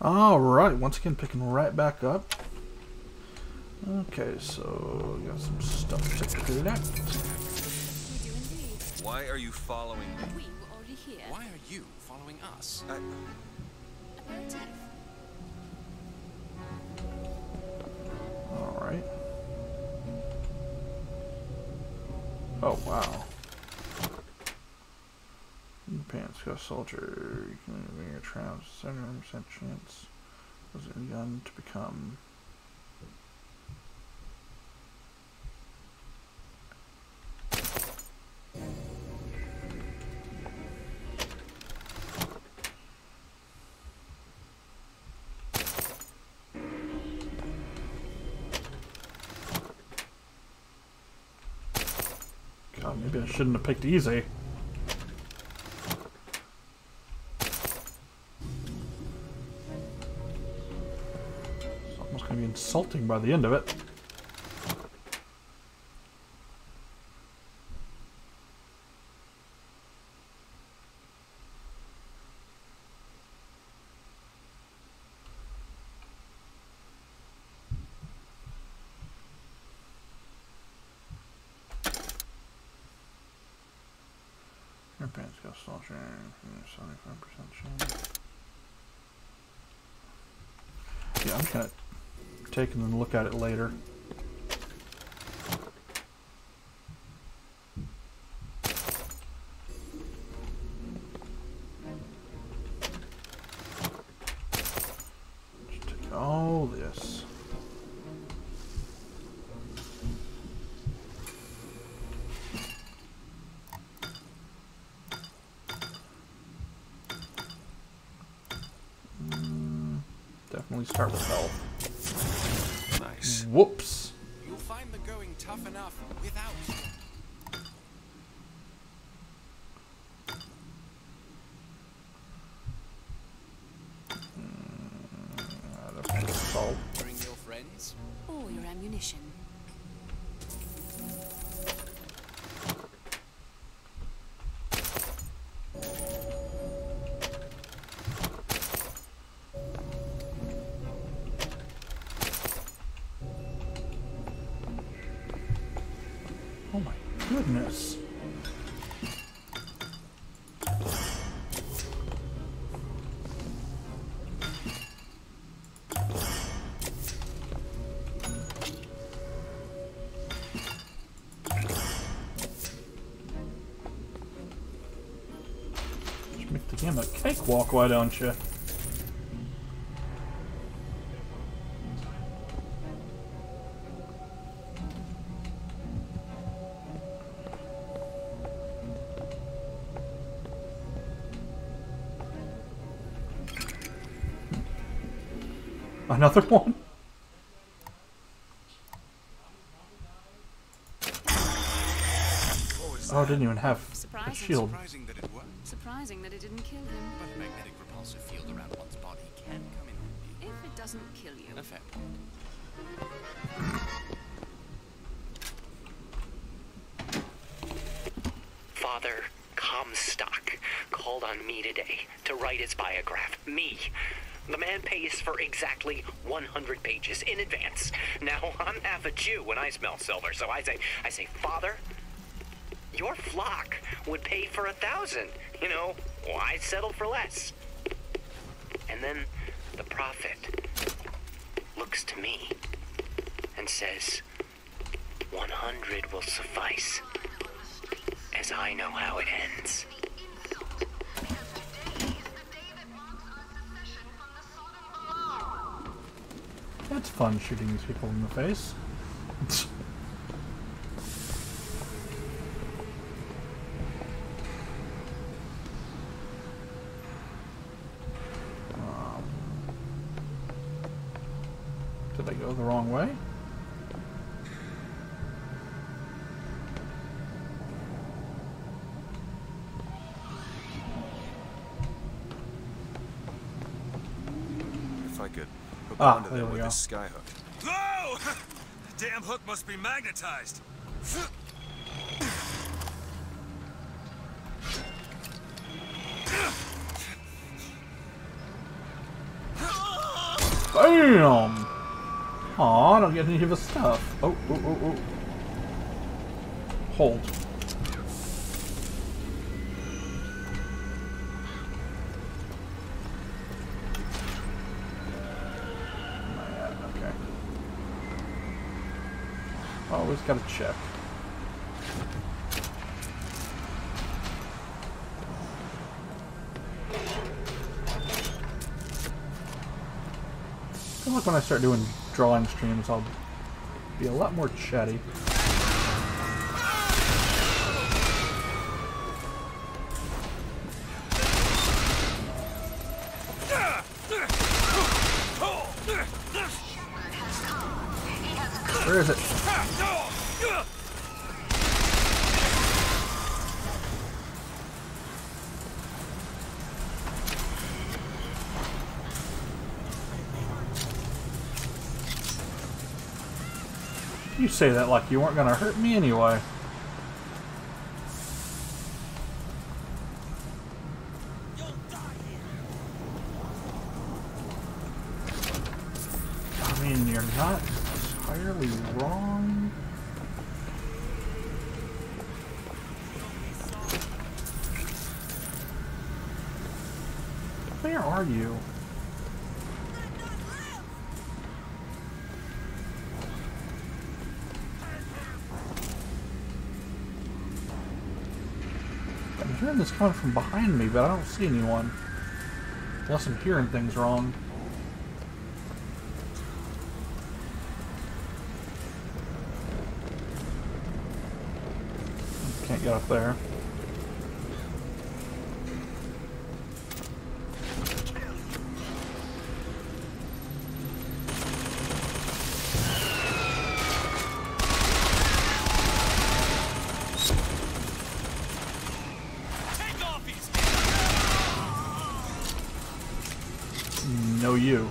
Alright, once again picking right back up. Okay, so got some stuff to collect. We do indeed. Why are you following me? We were already here. Why are you following us? Aperitif. Alright. Oh, wow. In the pants, got a soldier. You can bring your tramps. 79% chance. Was a gun to become. God, maybe I shouldn't have picked easy. It's almost going to be insulting by the end of it. Your pants got soldier, 75% chance. Yeah, I'm just gonna take it and look at it later. Just take all this. Definitely start with health. Nice. Whoops. You'll find the going tough enough without. That's salt. Bring your friends. Or your ammunition. Oh my goodness. Just make the game a cakewalk, why don't you? Another one? Oh, it didn't even have a Surprising. shield. Surprising that it worked, Surprising that it didn't kill him. but a magnetic repulsive field around one's body can come in handy. If it doesn't kill you. A fair point. Father Comstock called on me today to write his biograph. Me. The man pays for exactly 100 pages in advance. Now, I'm half a Jew when I smell silver, so I say, Father, your flock would pay for 1,000. You know, why settle for less? And then the prophet looks to me and says, 100 will suffice, as I know how it ends. It's fun shooting these people in the face. Did I go the wrong way? If I could hook Ah, onto there them we with go. this sky hook. Whoa! Damn hook must be magnetized. Bam! Aw, I don't get any of his stuff. Oh, oh, oh, oh. Hold. Okay. Always gotta check. I feel like when I start doing drawing streams, I'll be a lot more chatty. Where is it? You say that like you weren't gonna hurt me anyway. I mean, you're not entirely wrong. Where are you? I'm hearing this coming from behind me, but I don't see anyone. Unless I'm hearing things wrong. Can't get up there. No, you.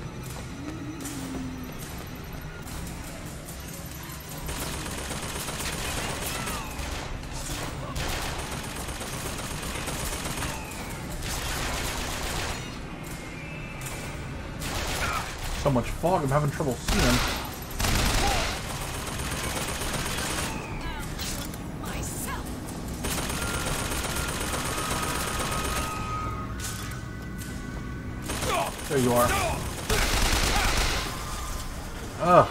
So much fog, I'm having trouble seeing. There you are. Ugh.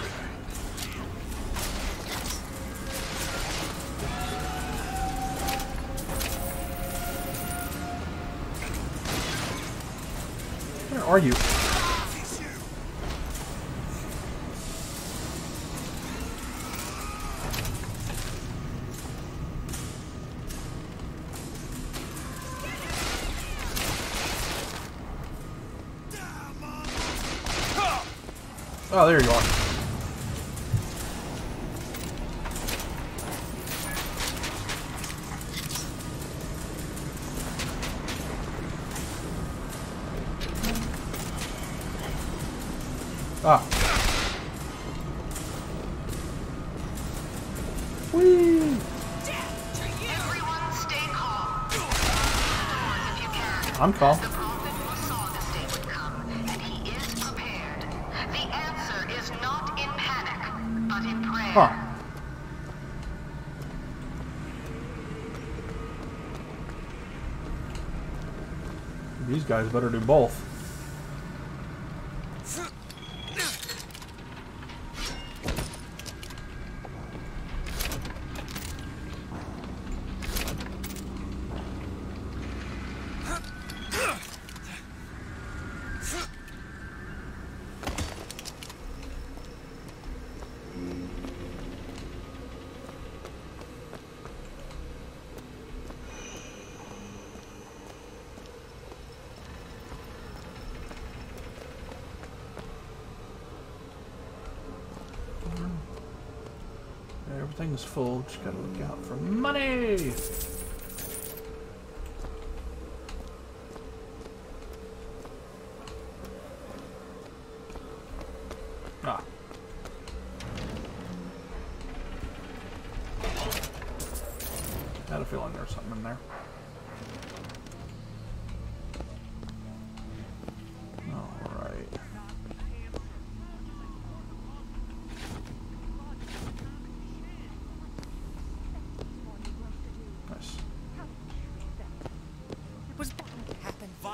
Where are you? Oh, there you are. Ah. Whee! Everyone stay calm. If you can. I'm calm. The prophet foresaw this day would come, and he is prepared. The answer is not in panic, but in prayer. Huh. These guys better do both. Everything's full, just gotta look out for money! Ah. Had a feeling there's something in there. Alright.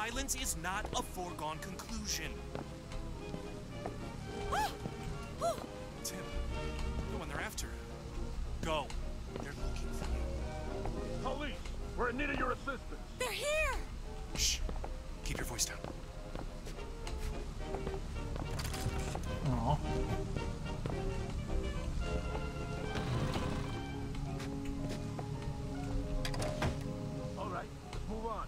violence is not a foregone conclusion. Tim, go when they're after. Go. They're looking for you. Police, we're in need of your assistance. They're here! Shh. Keep your voice down. Aw. All right, let's move on.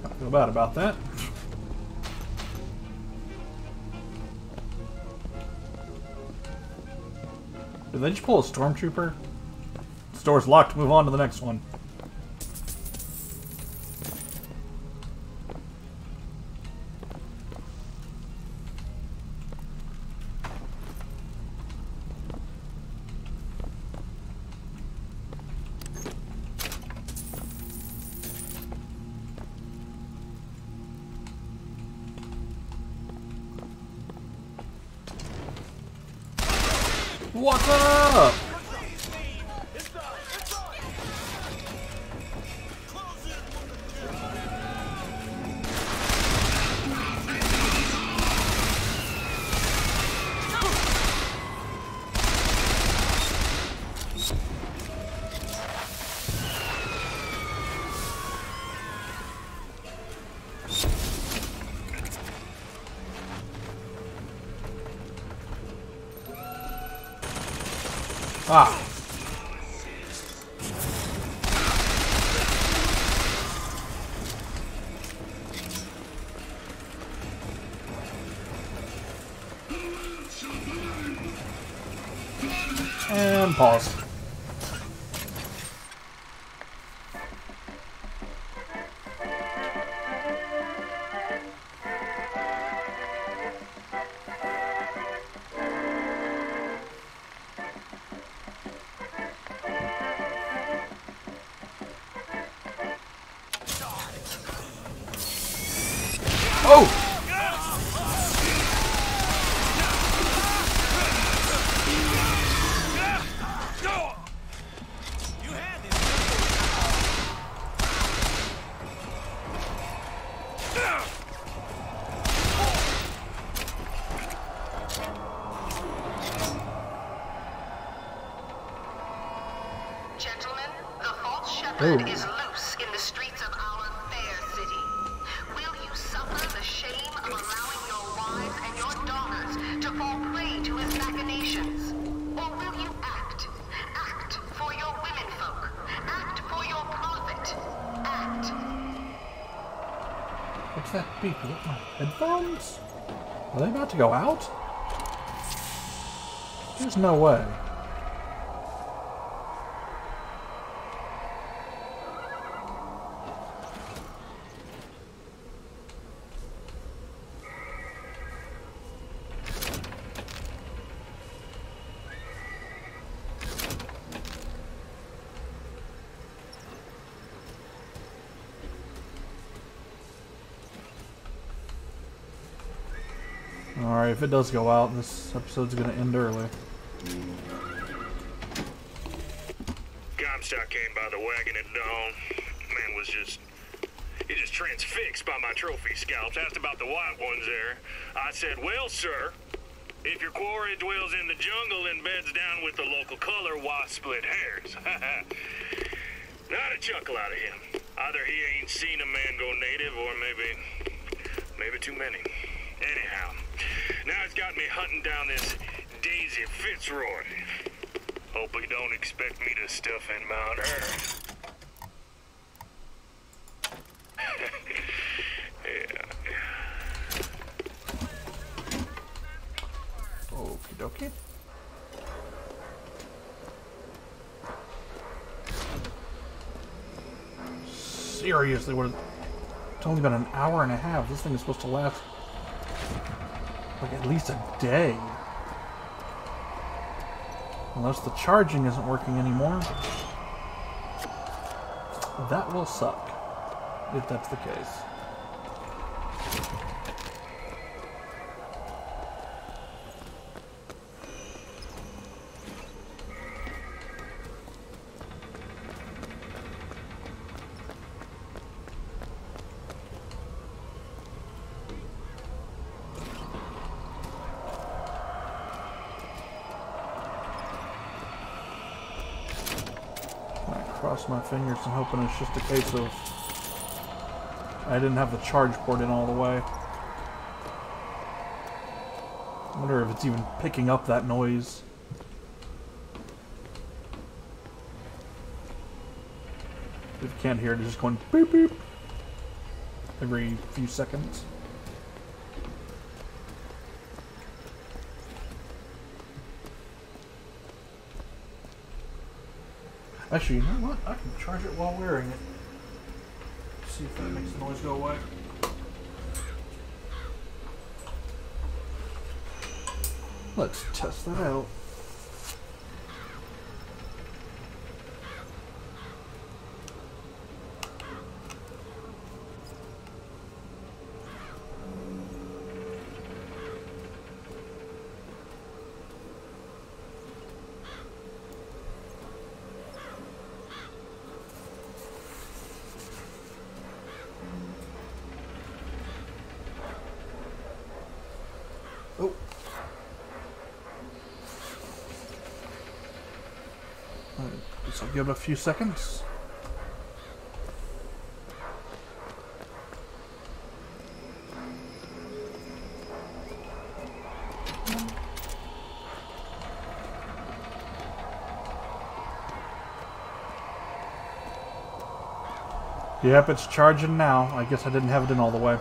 I feel bad about that. Did they just pull a stormtrooper? This door's locked. Move on to the next one. What's up? Ah. And pause. Oh! Gentlemen, the false shepherd is loose in the streets of our fair city. Will you suffer the shame of allowing your wives and your daughters to fall prey to his machinations? Or will you act? Act for your womenfolk. Act for your profit. Act. What's that beep? Is that my headphones? Are they about to go out? There's no way. Alright, if it does go out, this episode's gonna end early. Comstock came by the wagon at dawn. Man was just transfixed by my trophy scalps. Asked about the white ones there. I said, well, sir, if your quarry dwells in the jungle and beds down with the local color, why split hairs? Not a chuckle out of him. Either he ain't seen a man go native, or maybe too many. Anyhow, now it's got me hunting down this Daisy Fitzroy. Hope he don't expect me to stuff and mount her. Yeah. Okie dokie. Seriously, what? It's only been an hour and a half. This thing is supposed to last like at least a day. Unless the charging isn't working anymore. That will suck, if that's the case. Cross my fingers and hoping it's just a case of I didn't have the charge port in all the way. I wonder if it's even picking up that noise. If you can't hear it, it's just going beep beep every few seconds. Actually, you know what? I can charge it while wearing it. See if that makes the noise go away. Let's test that out. Oh. So give it a few seconds. Yep, it's charging now. I guess I didn't have it in all the way.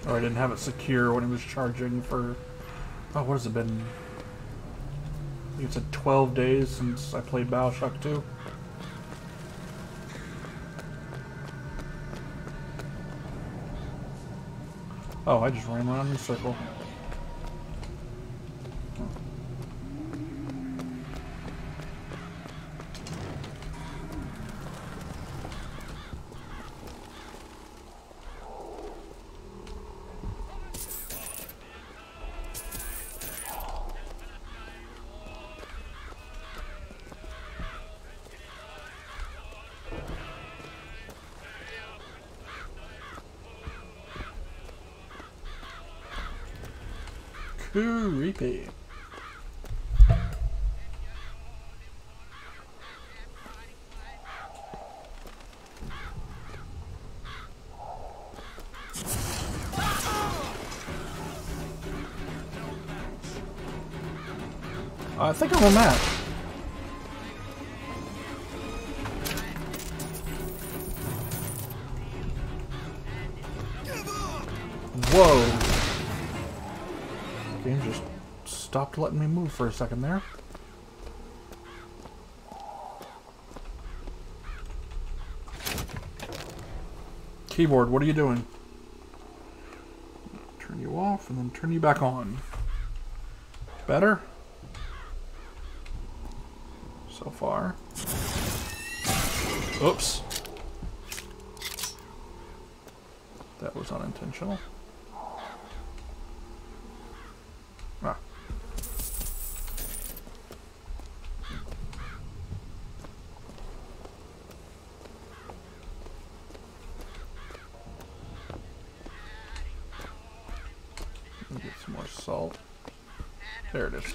Or I didn't have it secure when it was charging for... Oh, what has it been? I think it's 12 days since I played BioShock 2. Oh, I just ran around in a circle. Creepy. I think I'm on that. Whoa. Game just stopped letting me move for a second there. Keyboard, what are you doing? Turn you off and then turn you back on. Better? So far. Oops. That was unintentional. Ah. Let me get some more salt. There it is.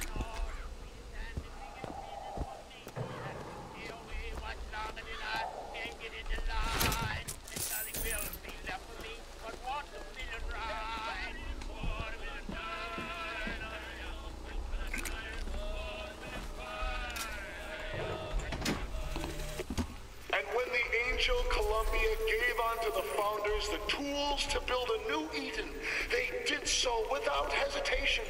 Columbia gave unto the founders the tools to build a new Eden. They did so without hesitation.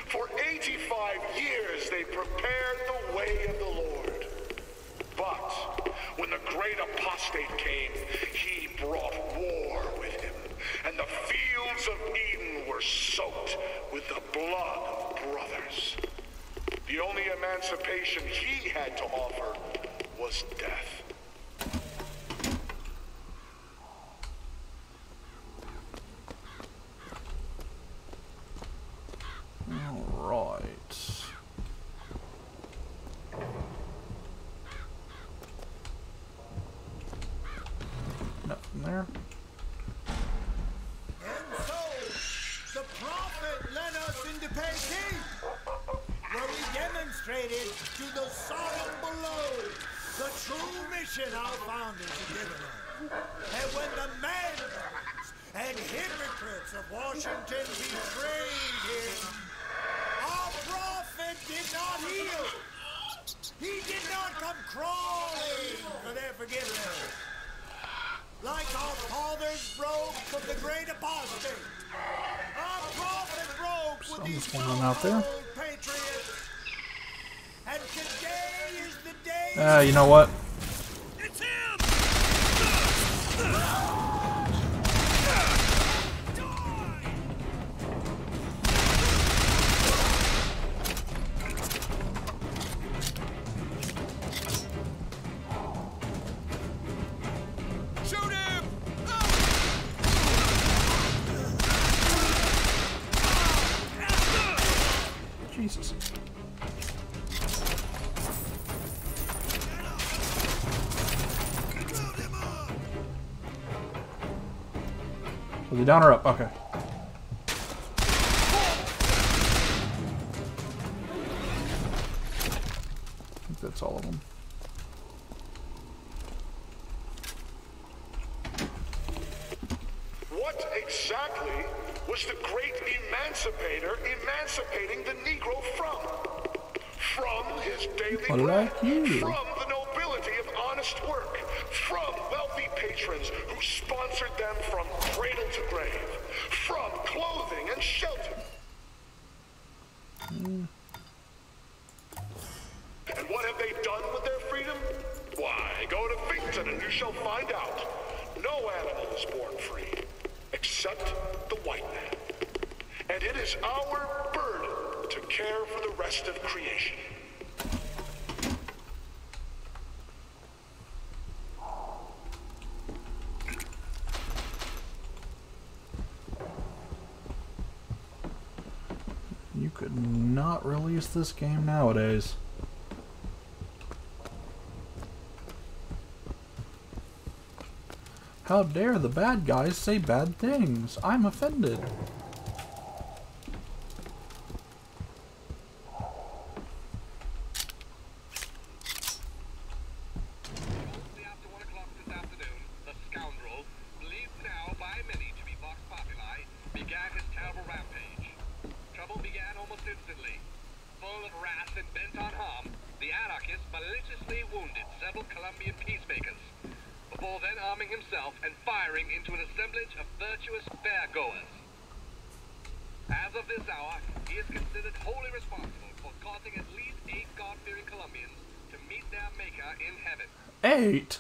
For 85 years they prepared the way of the Lord. But when the great apostate came, he brought war with him, and the fields of Eden were soaked with the blood of brothers. The only emancipation he had to offer was death. concentrated to the Sodom below, the true mission our founders have given us. And when the madmen and hypocrites of Washington betrayed him, our prophet did not heal. He did not come crawling for their forgiveness. Like our fathers broke from the great apostate, our prophet broke with these so-called patriots. And today is the day. You know what? It's him! Shoot him! Jesus. Was he down or up? Okay. I think that's all of them. What exactly was the great emancipator emancipating the Negro from? From his daily bread, from the nobility of honest work, from wealthy patrons who sponsored them from cradle to grave, from clothing and shelter. And what have they done with their freedom? Why, go to Finkton and you shall find out. No animal is born free, except the white man. And it is our burden to care for the rest of creation. You could not release this game nowadays. How dare the bad guys say bad things? I'm offended. After 1 o'clock this afternoon, the scoundrel, believed now by many to be Vox Populi, began his terrible rampage. Trouble began almost instantly. Full of wrath and bent on harm, the anarchist maliciously wounded several Colombian peacemakers, before then arming himself and firing into an assemblage of virtuous fairgoers. As of this hour, he is considered wholly responsible for causing at least 8 God-fearing Colombians to meet their Maker in heaven. 8?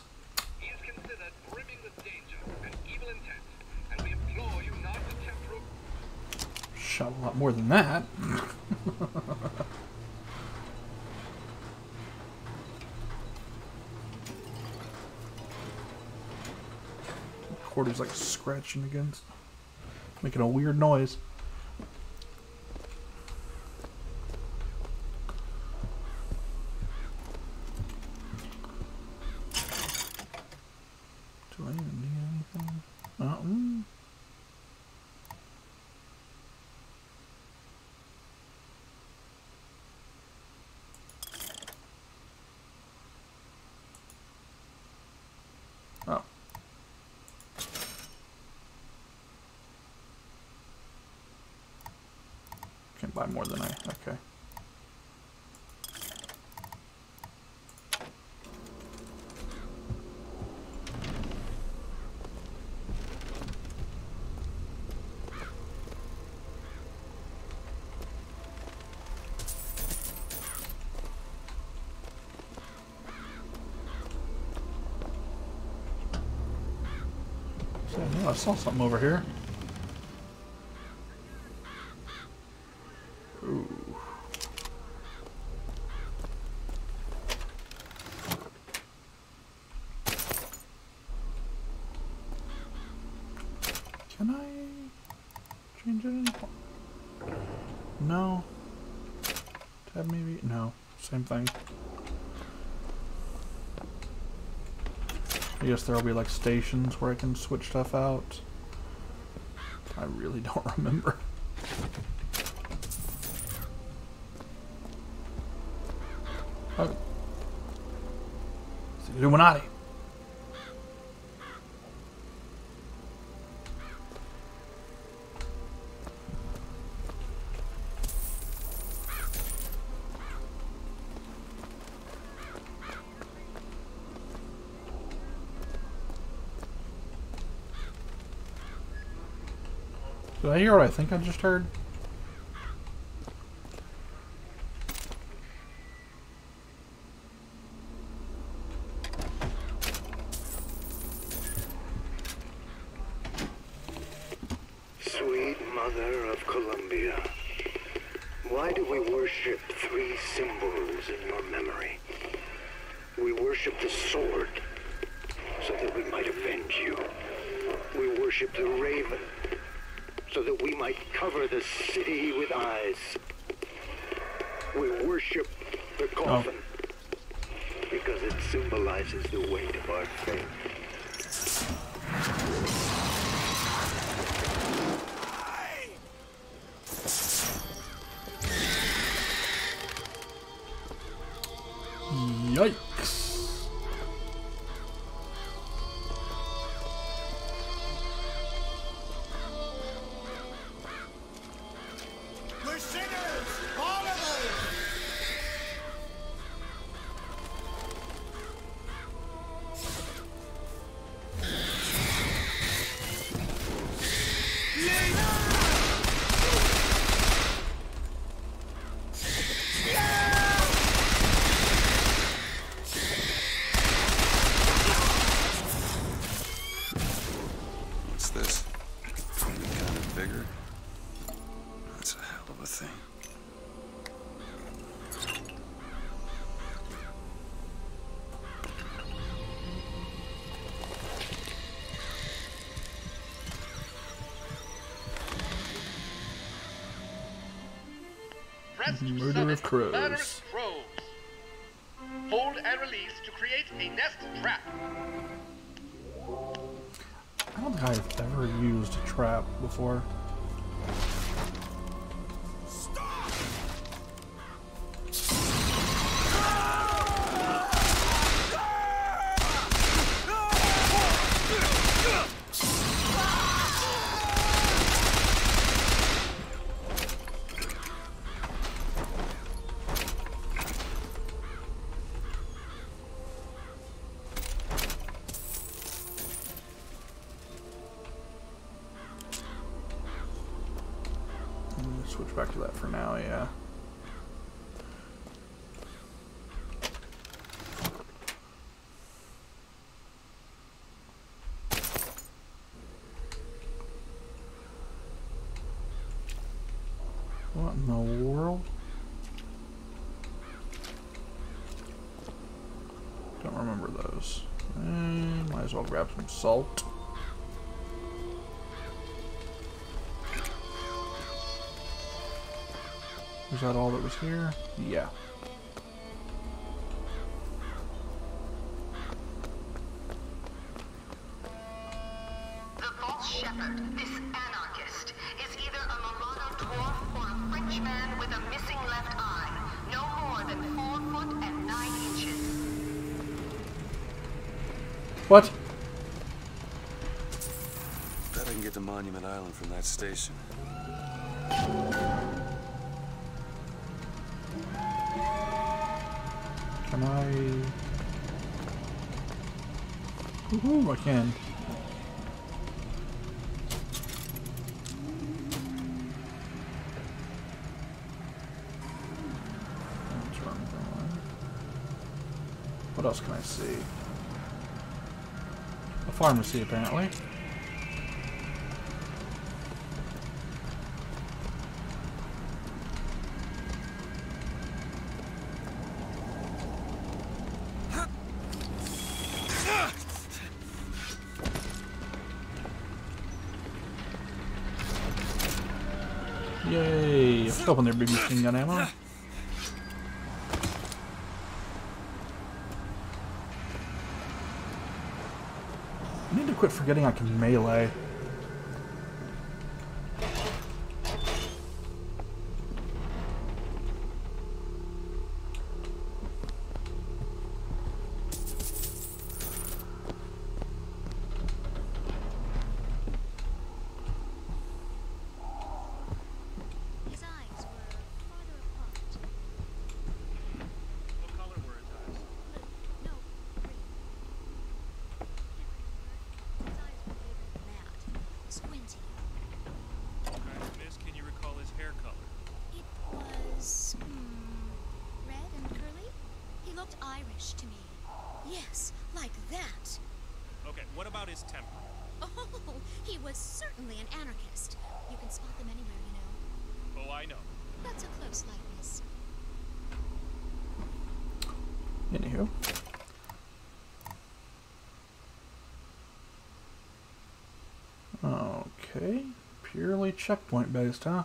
He is considered brimming with danger and evil intent, and we implore you not to tempt him. Shot a lot more than that. Recorder's like scratching against, making a weird noise. Do I even need anything? Oh. Can't buy more than okay. So, yeah, I saw something over here. Ooh. Can I change it? No. Tab maybe? No. Same thing. I guess there'll be like stations where I can switch stuff out. I really don't remember. Illuminati. Did I hear what I think I just heard? Sweet Mother of Columbia, why do we worship three symbols in your memory? We worship the sword, so that we might avenge you. We worship the raven, so that we might cover the city with eyes. We worship the coffin, because it symbolizes the weight of our faith. Yikes. We're sinners, all of us. What's this? Kind of bigger? That's a hell of a thing. Press to Murder summon of crows. murderous crows. Hold and release to create a nest trap. I don't think I've ever used a trap before. Switch back to that for now, yeah. What in the world? Don't remember those. And might as well grab some salt. Was that all that was here? Yeah. The false shepherd, this anarchist, is either a mulatto dwarf or a French man with a missing left eye. No more than 4 foot and 9 inches. What? Bet I can get to Monument Island from that station. Can I? Woohoo, I can. What else can I see? A pharmacy, apparently. Yay! Let's open their big machine gun ammo. I need to quit forgetting I can melee. certainly an anarchist. You can spot them anywhere, you know. Oh, I know. That's a close likeness. Anywho. Okay. Purely checkpoint based, huh?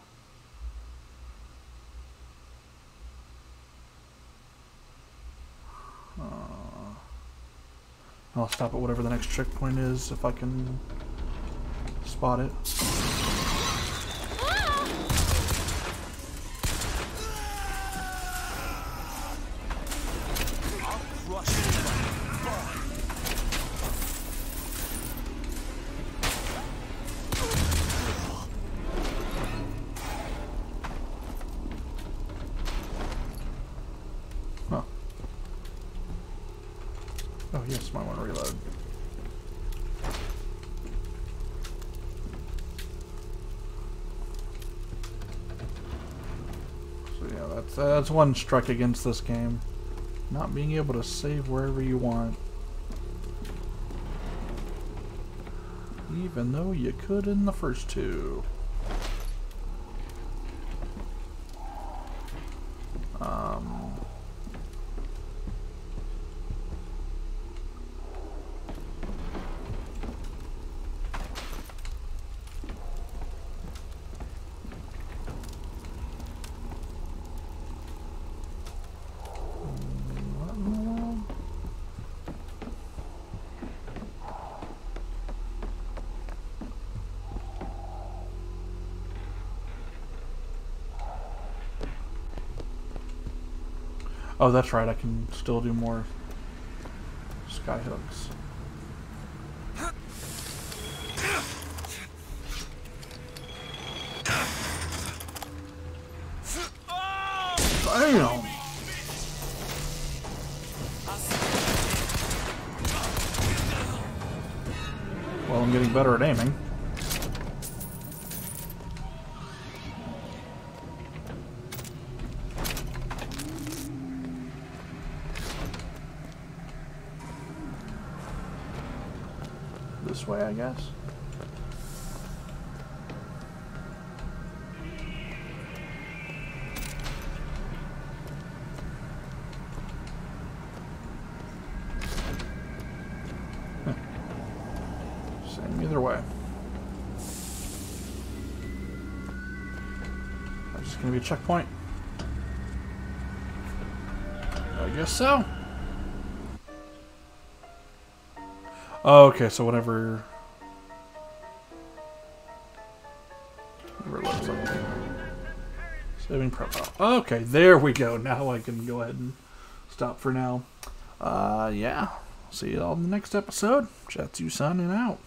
I'll stop at whatever the next checkpoint is if I can spot it. Huh. Oh yes, might want to reload. So yeah, that's one strike against this game. Not being able to save wherever you want. Even though you could in the first two. Oh, that's right, I can still do more sky hooks. Damn! Well, I'm getting better at aiming. This way, I guess. Same either way. That's just gonna be a checkpoint. I guess so. Oh, okay, so whatever looks like. Saving profile. Okay, there we go. Now I can go ahead and stop for now. Yeah. See you all in the next episode. Chatsu signing out.